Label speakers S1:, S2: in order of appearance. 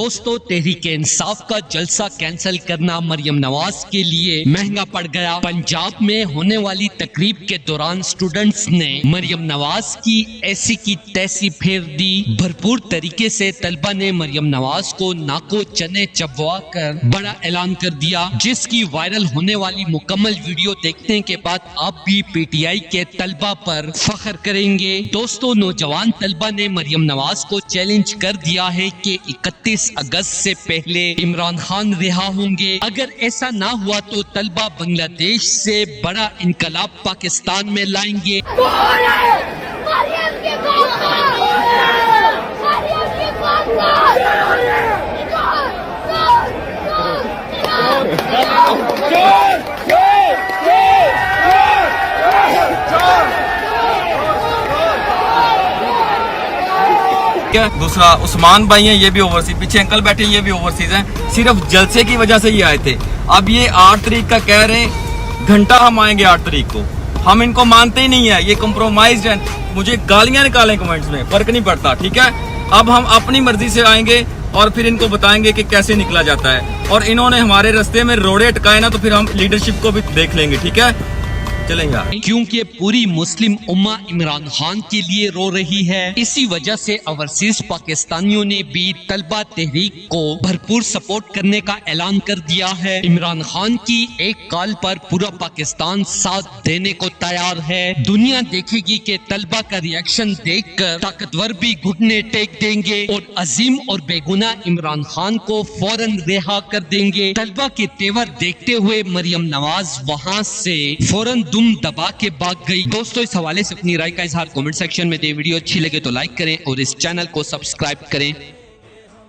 S1: दोस्तों, तहरीक इंसाफ का जलसा कैंसिल करना मरियम नवाज के लिए महंगा पड़ गया। पंजाब में होने वाली तकरीब के दौरान स्टूडेंट्स ने मरियम नवाज की ऐसी की तैसी फेर दी। भरपूर तरीके से तलबा ने मरियम नवाज को नाको चने चबवा कर बड़ा ऐलान कर दिया, जिसकी वायरल होने वाली मुकम्मल वीडियो देखने के बाद आप भी पीटीआई के तलबा पर फख्र करेंगे। दोस्तों, नौजवान तलबा ने मरियम नवाज को चैलेंज कर दिया है कि 31 अगस्त से पहले इमरान खान रिहा होंगे। अगर ऐसा ना हुआ तो तलबा बांग्लादेश से बड़ा इनकलाब पाकिस्तान में लाएंगे।
S2: दूसरा उस्मान भाई हैं, ये भी ओवरसीज, पीछे अंकल बैठे हैं, ये भी ओवरसीज हैं। सिर्फ जलसे की वजह से ये आए थे। अब ये 8 तारीख का कह रहे हैं, घंटा हम आएंगे 8 तारीख को। हम इनको मानते ही नहीं है, ये कॉम्प्रोमाइज है। मुझे गालियां निकालें कमेंट्स में, फर्क नहीं पड़ता, ठीक है। अब हम अपनी मर्जी से आएंगे और फिर इनको बताएंगे कि कैसे निकला जाता है। और इन्होंने हमारे रास्ते में रोड़े अटकाए ना, तो फिर हम लीडरशिप को भी देख लेंगे, ठीक है। चलेंगे,
S1: क्योंकि पूरी मुस्लिम उम्मा इमरान खान के लिए रो रही है। इसी वजह से ओवरसीज पाकिस्तानियों ने भी तलबा तहरीक को भरपूर सपोर्ट करने का ऐलान कर दिया है। इमरान खान की एक कॉल पर पूरा पाकिस्तान साथ देने को तैयार है। दुनिया देखेगी कि तलबा का रिएक्शन देखकर ताकतवर भी घुटने टेक देंगे और अजीम और बेगुनाह इमरान खान को फौरन रिहा कर देंगे। तलबा के तेवर देखते हुए मरियम नवाज वहाँ से फौरन दुम दबा के भाग गई। दोस्तों, इस हवाले से अपनी राय का इजहार कमेंट सेक्शन में दें। वीडियो अच्छी लगे तो लाइक करें और इस चैनल को सब्सक्राइब करें।